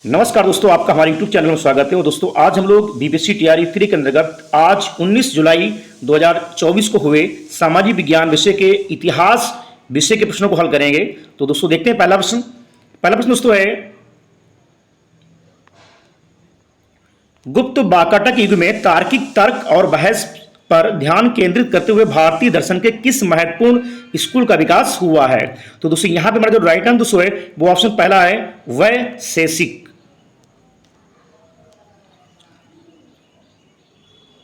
नमस्कार दोस्तों, आपका हमारे YouTube चैनल में स्वागत है। और दोस्तों, आज हम लोग बीपीएससी टीआरई 3 के अंतर्गत आज 19 जुलाई 2024 को हुए सामाजिक विज्ञान विषय के इतिहास विषय के प्रश्नों को हल करेंगे। तो दोस्तों देखते हैं पहला प्रश्न दोस्तों है, गुप्त वाकाटक युग में तार्किक तर्क और बहस पर ध्यान केंद्रित करते हुए भारतीय दर्शन के किस महत्वपूर्ण स्कूल का विकास हुआ है। तो दोस्तों यहां पे हमारा जो राइट आंसर दोस्तों है वो ऑप्शन पहला है, वैशेषिक।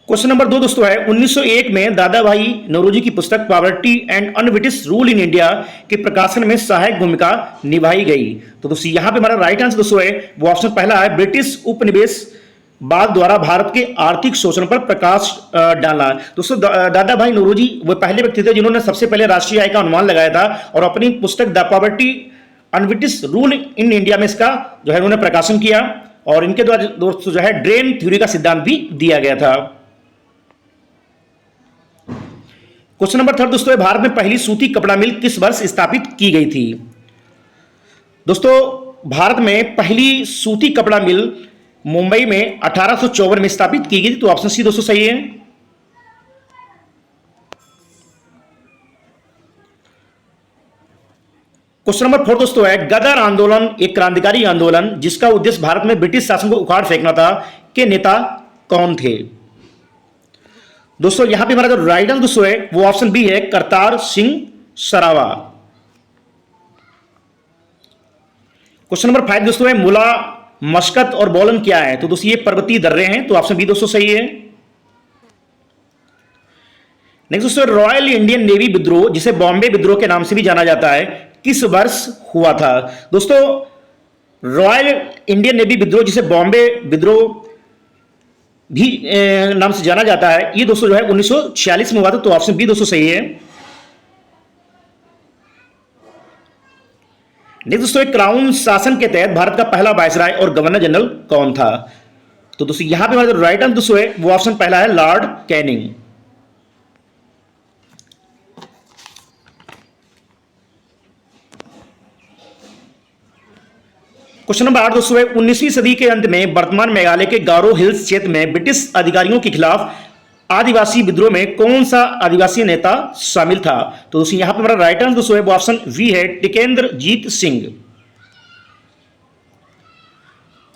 क्वेश्चन नंबर 2 दोस्तों है, 1901 में दादा भाई नौरोजी की पुस्तक poverty and un-British rule in India के प्रकाशन में सहायक भूमिका निभाई गई। तो दोस्तों यहां पे हमारा राइट आंसर दोस्तों है वो ऑप्शन पहला है, ब्रिटिश उपनिवेशवाद द्वारा भारत के आर्थिक शोषण पर प्रकाश डालना। दोस्तों दादा भाई नौरोजी वो पहले व्यक्ति थे जिन्होंने सबसे पहले राष्ट्रीय आय का अनुमान लगाया था और अपनी पुस्तक the poverty un-British rule in India में इसका जो है उन्होंने प्रकाशन किया और इनके द्वारा दोस्तों जो है ड्रेन थ्योरी का सिद्धांत भी दिया गया था। क्वेश्चन नंबर 3 दोस्तों, भारत में पहली सूती कपड़ा मिल किस वर्ष स्थापित की गई थी। दोस्तों भारत में पहली सूती कपड़ा मिल मुंबई में 1854 में स्थापित की गई थी। तो ऑप्शन सी दोस्तों सही है। क्वेश्चन नंबर 4 दोस्तों है, गदर आंदोलन एक क्रांतिकारी आंदोलन जिसका उद्देश्य भारत में ब्रिटिश शासन को उखाड़ फेंकना था, के नेता कौन थे। दोस्तों यहां पे हमारा जो राइट आंसर दोस्तों है वो ऑप्शन बी है, करतार सिंह सरावा। क्वेश्चन नंबर 5 दोस्तों है, मुला मस्कत और बोलन क्या है। तो दोस्तों ये पर्वतीय दर्रे हैं। तो ऑप्शन बी दोस्तों सही है। नेक्स्ट दोस्तों, रॉयल इंडियन नेवी विद्रोह जिसे बॉम्बे विद्रोह के नाम से भी जाना जाता है किस वर्ष हुआ था। दोस्तों रॉयल इंडियन नेवी विद्रोह जिसे बॉम्बे विद्रोह भी नाम से जाना जाता है, ये दोस्तों जो है 1946 में हुआ था। तो ऑप्शन बी दोस्तों सही है। नेक्स्ट दोस्तों, क्राउन शासन के तहत भारत का पहला वायसराय और गवर्नर जनरल कौन था। तो दोस्तों यहां पे हमारा जो राइट आंसर दोस्तों है वो ऑप्शन पहला है, लॉर्ड कैनिंग। क्वेश्चन नंबर 8 दोस्तों है, 19वीं सदी के अंत में वर्तमान मेघालय के गारो हिल्स क्षेत्र में ब्रिटिश अधिकारियों के खिलाफ आदिवासी विद्रोह में कौन सा आदिवासी नेता शामिल था। तो दोस्तों यहां पर हमारा राइट आंसर दोस्तों है वो ऑप्शन वी है, टिकेंद्रजीत सिंह।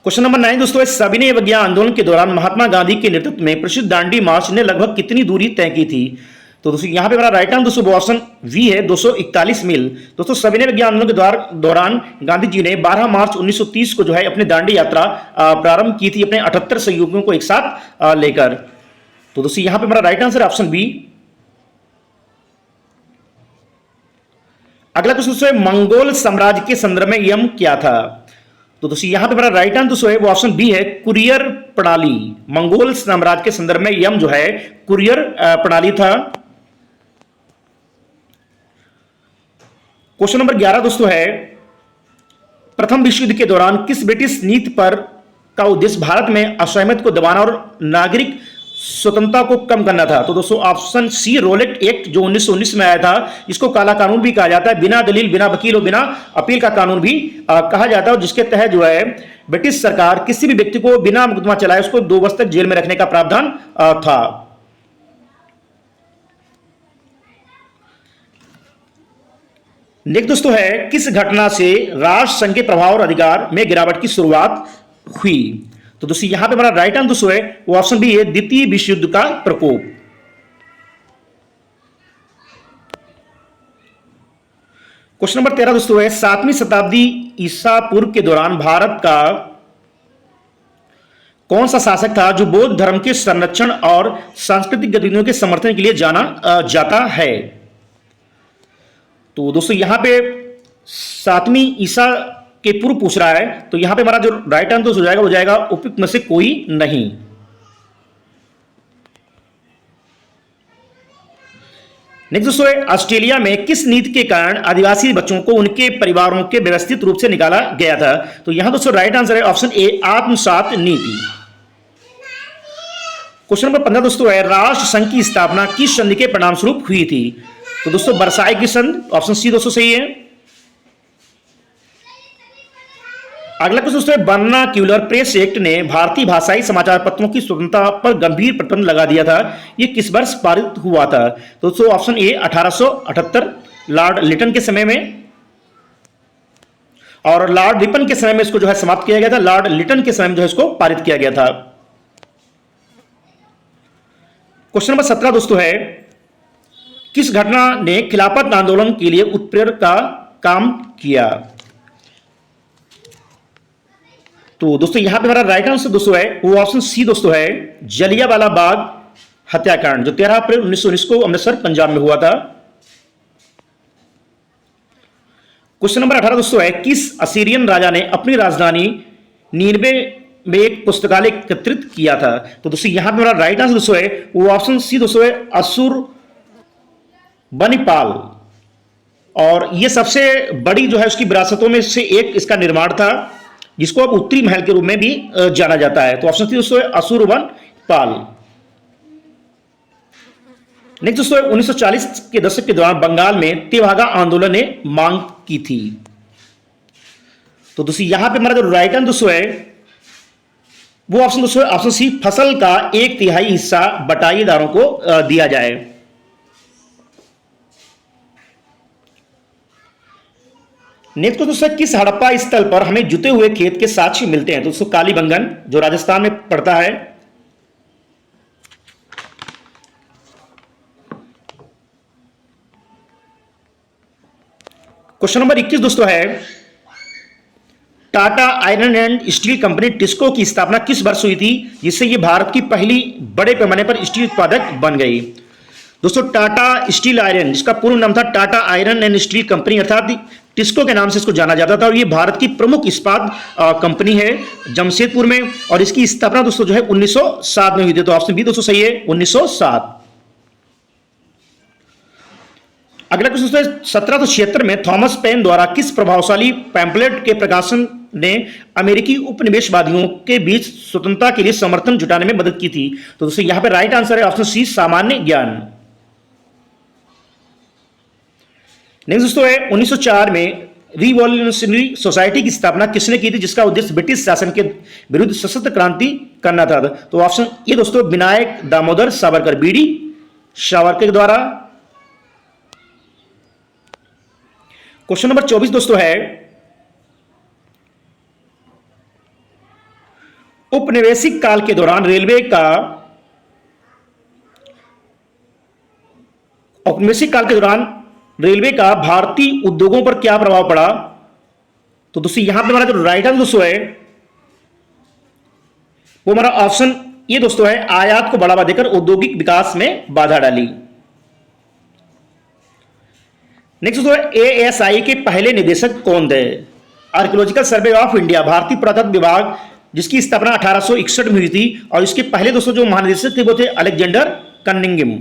क्वेश्चन नंबर 9 दोस्तों है, सविनय अवज्ञा आंदोलन के दौरान महात्मा गांधी के नेतृत्व में प्रसिद्ध दांडी मार्च ने लगभग कितनी दूरी तय की थी। तो दोस्तों यहां पे हमारा राइट आंसर दोस्तों ऑप्शन वी है, 241 मील। दोस्तों सविनय अवज्ञा आंदोलन के दौरान गांधी जी ने 12 मार्च 1930 को जो है अपनी दांडी यात्रा प्रारंभ की थी अपने 78 सहयोगियों को एक साथ लेकर। तो दोस्तों यहां पे हमारा राइट आंसर ऑप्शन बी। अगला क्वेश्चन दोस्तों है, मंगोल साम्राज्य के संदर्भ में यम क्या था। तो दोस्तों यहां पे हमारा राइट आंसर दोस्तों है वो ऑप्शन बी है, कुरियर प्रणाली। मंगोल साम्राज्य के संदर्भ में यम जो है कुरियर प्रणाली था। क्वेश्चन नंबर 11 दोस्तों है, प्रथम विश्व युद्ध के दौरान किस ब्रिटिश नीति पर का उद्देश्य भारत में असहमत को दबाना और नागरिक स्वतंत्रता को कम करना था। तो दोस्तों ऑप्शन सी, रोलेट एक्ट जो 1919 में आया था, इसको काला कानून भी कहा जाता है, बिना दलील बिना वकील और बिना अपील का कानून भी कहा जाता है, और जिसके तहत जो है ब्रिटिश सरकार किसी भी व्यक्ति को बिना मुकदमा चलाए उसको 2 वर्ष तक जेल में रखने का प्रावधान था। नेक्स्ट दोस्तों है, किस घटना से राष्ट्र संघ के प्रभाव और अधिकार में गिरावट की शुरुआत हुई। तो दोस्तों यहां पे हमारा राइट आंसर दोस्तों है वो ऑप्शन बी है, द्वितीय विश्व युद्ध का प्रकोप। क्वेश्चन नंबर 13 दोस्तों है, 7वीं शताब्दी ईसा पूर्व के दौरान भारत का कौन सा शासक था जो बौद्ध धर्म के संरक्षण और सांस्कृतिक गतिविधियों के समर्थन के लिए जाना जाता है। तो दोस्तों यहां पे 7वीं ईसा के पूर्व पूछ रहा है, तो यहां पे हमारा जो राइट आंसर हो जाएगा वो जाएगा उपयुक्त में से कोई नहीं। नेक्स्ट दोस्तों है, ऑस्ट्रेलिया में किस नीति के कारण आदिवासी बच्चों को उनके परिवारों के व्यवस्थित रूप से निकाला गया था। तो यहां दोस्तों राइट आंसर है ऑप्शन ए, आत्मसात नीति। क्वेश्चन नंबर 15 दोस्तों है, राष्ट्र संघ की स्थापना किस संधि के परिणाम स्वरूप हुई थी। तो दोस्तों वर्साई की संधि, ऑप्शन सी दोस्तों सही है। अगला क्वेश्चन दोस्तों है, वर्नाक्यूलर प्रेस एक्ट ने भारतीय भाषाई समाचार पत्रों की स्वतंत्रता पर गंभीर प्रतिबंध लगा दिया था। यह किस वर्ष पारित हुआ था? तो दोस्तों ऑप्शन ए 1878 लॉर्ड लिटन के समय में, और लॉर्ड रिपन के समय में इसको जो है समाप्त किया गया था। लॉर्ड लिटन के समय में जो है इसको पारित किया गया था। क्वेश्चन नंबर 17 दोस्तों है, किस घटना ने खिलाफत आंदोलन के लिए उत्प्रेरक का काम किया? तो दोस्तों यहां पे हमारा राइट आंसर दोस्तों है वो ऑप्शन सी दोस्तों है, जलियांवाला बाग हत्याकांड, जो 13 अप्रैल 1919 को अमृतसर पंजाब में हुआ था। क्वेश्चन नंबर 18 दोस्तों है, किस असीरियन राजा ने अपनी राजधानी नीनवे में एक पुस्तकालय एकत्रित किया था? तो दोस्तों यहां पे हमारा राइट आंसर दोस्तों है वो ऑप्शन सी दोस्तों है, अशुरबनिपाल। और यह सबसे बड़ी जो है उसकी विरासतों में से एक इसका निर्माण था, जिसको अब उत्तरी महल के रूप में भी जाना जाता है। तो ऑप्शन सी दोस्तों है, अशुरबनिपाल। नेक्स्ट दोस्तों 1940 के दशक के दौरान बंगाल में तेभागा आंदोलन ने मांग की थी। तो दोस्तों यहां पे हमारा जो राइट आंसर दोस्तों है वो ऑप्शन दोस्तों है, ऑप्शन सी, फसल का 1/3 हिस्सा बटाईदारों को दिया जाए। नेक्स्ट को दोस्तों, किस हड़प्पा स्थल पर हमें जुते हुए खेत के साक्ष्य मिलते हैं? तो दोस्तों कालीबंगन, जो राजस्थान में पड़ता है। क्वेश्चन नंबर 21 दोस्तों है, Tata iron and steel company TISCO की स्थापना किस वर्ष हुई थी, जिससे यह भारत की पहली बड़े पैमाने पर स्टील उत्पादक बन गई? दोस्तों टाटा स्टील आयरन, जिसका पूर्ण नाम था Tata iron and steel company अर्थात टिस्को के नाम से इसको जाना जाता था, और ये भारत की प्रमुख इस्पात कंपनी है जमशेदपुर में, और इसकी स्थापना दोस्तों जो है 1907 में हुई थी। तो ऑप्शन बी दोस्तों सही है, 1907। अगला क्वेश्चन दोस्तों, 1776 में थॉमस पेन द्वारा किस प्रभावशाली पैम्पलेट के प्रकाशन ने अमेरिकी उपनिवेशवादियों के बीच स्वतंत्रता के लिए समर्थन जुटाने में मदद की थी? तो दोस्तों यहां पे राइट आंसर है ऑप्शन सी, सामान्य ज्ञान। नेक्स्ट दोस्तों है, 1904 में रिवॉल्यूशनरी सोसाइटी की स्थापना किसने की थी, जिसका उद्देश्य ब्रिटिश शासन के विरुद्ध सशस्त्र क्रांति करना था? तो ऑप्शन ये दोस्तों, विनायक दामोदर सावरकर, बीडी सावरकर द्वारा। क्वेश्चन नंबर 24 दोस्तों है, उपनिवेशिक काल के दौरान रेलवे का भारतीय उद्योगों पर क्या प्रभाव पड़ा? तो दोस्तों यहां पे हमारा जो राइट आंसर दोस्तों है वो हमारा ऑप्शन ये दोस्तों है, आयात को बढ़ावा देकर औद्योगिक विकास में बाधा डाली। नेक्स्ट दोस्तों, एएसआई के पहले निदेशक कौन थे? आर्कियोलॉजिकल सर्वे ऑफ इंडिया, भारतीय पुरातत्व विभाग, जिसकी स्थापना 1861 में हुई थी, और इसके पहले दोस्तों जो महानिदेशक थे वो थे अलेक्जेंडर कनिंघम।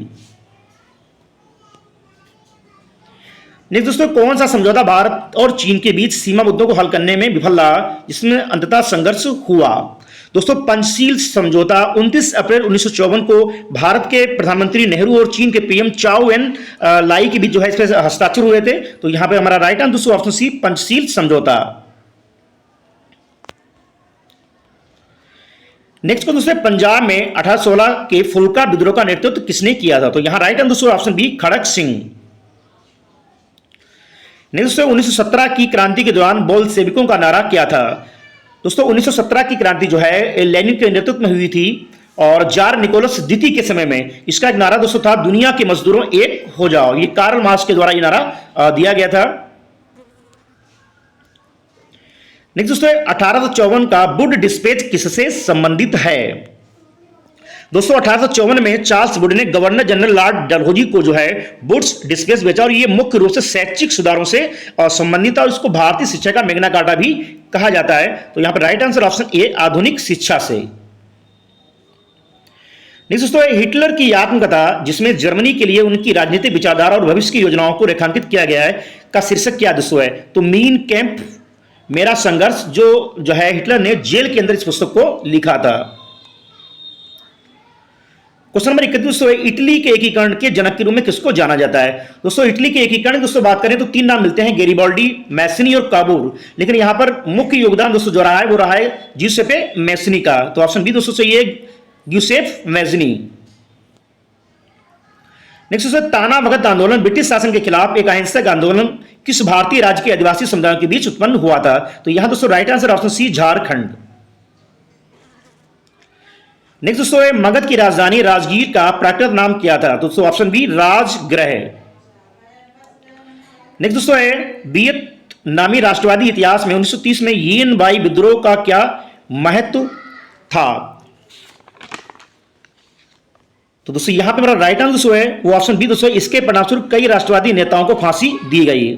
नेक्स्ट दोस्तों, कौन सा समझौता भारत और चीन के बीच सीमा मुद्दों को हल करने में विफल रहा, जिसमें अंततः संघर्ष हुआ? दोस्तों पंचशील समझौता 29 अप्रैल 1954 को भारत के प्रधानमंत्री नेहरू और चीन के पीएम चाओ एन लाई के बीच जो है इस पर हस्ताक्षर हुए थे। तो यहां पे हमारा राइट आंसर दोस्तों ऑप्शन सी, पंचशील समझौता। नेक्स्ट को दोस्तों, पंजाब में 1816 के फुल्का विद्रोह का नेतृत्व किसने किया था? तो यहां राइट आंसर दोस्तों ऑप्शन बी, खड़क सिंह। नेक्स्ट दोस्तों, 1917 की क्रांति के दौरान बोल्शेविकों का नारा क्या था? दोस्तों 1917 की क्रांति जो है लेनिन के नेतृत्व में हुई थी, और जार निकोलस द्वितीय के समय में इसका एक नारा दोस्तों था, दुनिया के मजदूरों एक हो जाओ। ये कार्ल मार्क्स के द्वारा ये नारा दिया गया था। नेक्स्ट दोस्तों, 1854 का वुड डिस्पैच किससे संबंधित है? दोस्तों 1854 में चार्ल्स वुड ने गवर्नर जनरल लॉर्ड डलहौजी को जो है वुड्स डिस्पैच भेजा, और ये मुख्य रूप से शैक्षिक सुधारों से संबंधित है, और इसको भारतीय शिक्षा का मैग्ना कार्टा भी कहा जाता है। तो यहां पर राइट आंसर ऑप्शन ए, आधुनिक शिक्षा से। नेक्स्ट दोस्तों, हिटलर की आत्मकथा, जिसमें जर्मनी के लिए उनकी राजनीतिक विचारधारा और भविष्य की योजनाओं को रेखांकित किया गया है, का शीर्षक क्या दोस्तों है? तो मीन कैंप, मेरा संघर्ष, जो है हिटलर ने जेल के अंदर इस पुस्तक को लिखा था। क्वेश्चन नंबर 31 दोस्तों है, इटली के एकीकरण के जनक के रूप में किसको जाना जाता है? दोस्तों इटली के एकीकरण दोस्तों बात करें तो तीन नाम मिलते हैं, गेरिबाल्डी, मैसिनी और काबूर। लेकिन यहां पर मुख्य योगदान दोस्तों जो रहा है वो रहा है ज्यूसेप्पे मैसिनी का। तो ऑप्शन बी दोस्तों सही है, ग्यूसेप मैजिनी। नेक्स्ट है, ताना भगत आंदोलन ब्रिटिश शासन के खिलाफ एक अहिंसक आंदोलन किस भारतीय राज्य के आदिवासी समुदायों के बीच उत्पन्न हुआ था? तो यहां दोस्तों right answer option C, Jharkhand. Next दोस्तों है, मगध की राजधानी राजगीर का प्राकृत नाम क्या था? दोस्तों ऑप्शन बी, राजगृह। नेक्स्ट दोस्तों है, वियतनामी राष्ट्रवादी इतिहास में 1930 में येन बाई विद्रोह का क्या महत्व था? तो दोस्तों यहां पे मेरा राइट आंसर दोस्तों है वो ऑप्शन बी दोस्तों, इसके परिणामस्वरूप कई राष्ट्रवादी नेताओं को फांसी दी गई।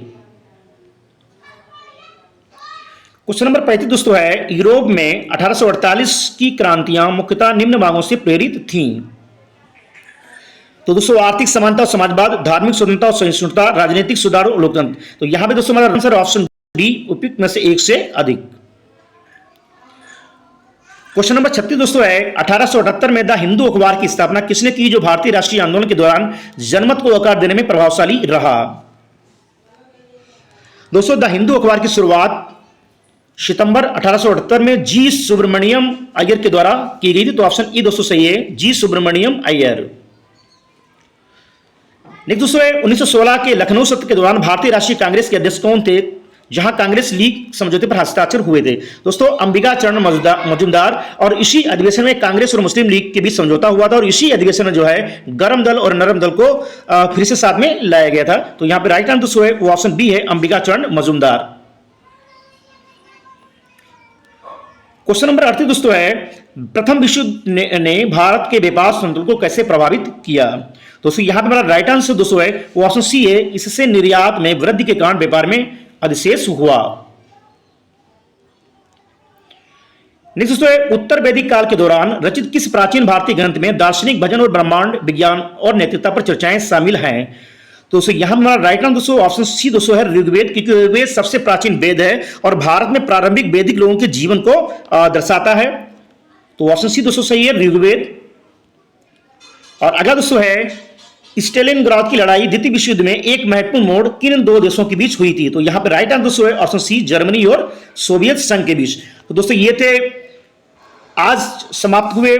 क्वेश्चन नंबर 35 दोस्तों है, यूरोप में 1848 की क्रांतियां मुख्यतः निम्न भागों से प्रेरित थीं। तो दोस्तों आर्थिक समानता और समाजवाद, धार्मिक स्वतंत्रता और सहिष्णुता, राजनीतिक सुधार और लोकतंत्र। तो यहां पे दोस्तों मेरा आंसर ऑप्शन डी, उपयुक्त में से एक से अधिक। क्वेश्चन नंबर 36 दोस्तों है, 1878 में द हिंदू अखबार की स्थापना किसने की, जो भारतीय राष्ट्रीय आंदोलन के दौरान जनमत को आकार देने में प्रभावशाली रहा? दोस्तों द हिंदू अखबार की शुरुआत सितंबर 1878 में जी सुब्रमण्यम अय्यर के द्वारा की गई थी। तो ऑप्शन ई दोस्तों सही है, जी सुब्रमण्यम अय्यर। नेक्स्ट दोस्तों है, 1916 के लखनऊ सत्र के दौरान भारतीय राष्ट्रीय कांग्रेस के अध्यक्ष कौन थे, जहां कांग्रेस लीग समझौते पर हस्ताक्षर हुए थे? दोस्तों अंबिका चरण मजूमदार। और इसी अधिवेशन में कांग्रेस और मुस्लिम लीग के बीच समझौता हुआ था और इसी अधिवेशन में जो है गर्म दल और नरम दल को फिर से साथ में लाया गया था। तो यहां पर राइट आंसर है वो ऑप्शन बी है, अंबिका चरण मजूमदार। क्वेश्चन नंबर 38 दोस्तों है, प्रथम विश्व युद्ध ने भारत के व्यापार संतुलन को कैसे प्रभावित किया? दोस्तों यहां पे मेरा राइट आंसर दोस्तों है वो ऑप्शन सी है, इससे निर्यात में वृद्धि के कारण व्यापार में अधिशेष हुआ। नेक्स्ट दोस्तों है, उत्तर वैदिक काल के दौरान रचित किस प्राचीन भारतीय ग्रंथ में दार्शनिक, भजन और ब्रह्मांड विज्ञान और नैतिकता पर चर्चाएं शामिल हैं? तो यहां हमारा राइट आंसर दोस्तों ऑप्शन सी दोस्तों है, ऋग्वेद, क्योंकि ऋग्वेद सबसे प्राचीन वेद है और भारत में प्रारंभिक वैदिक लोगों के जीवन को दर्शाता है। तो ऑप्शन सी दोस्तों सही है, ऋग्वेद। और अगला दोस्तों है, स्टेलिनग्राड की लड़ाई द्वितीय विश्व युद्ध में एक महत्वपूर्ण मोड़ किन दो देशों के बीच हुई थी? तो यहां पर राइट आंसर दोस्तों है ऑप्शन सी, जर्मनी और सोवियत संघ के बीच। तो दोस्तों ये थे आज समाप्त हुए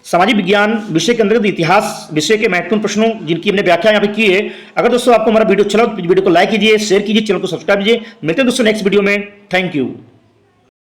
सामाजिक विज्ञान विषय के अंतर्गत इतिहास विषय के महत्वपूर्ण प्रश्नों जिनकी हमने व्याख्या यहाँ पे की है। अगर दोस्तों आपको हमारा वीडियो अच्छा लगा तो वीडियो को लाइक कीजिए, शेयर कीजिए, चैनल को सब्सक्राइब कीजिए। मिलते हैं दोस्तों नेक्स्ट वीडियो में। Thank you.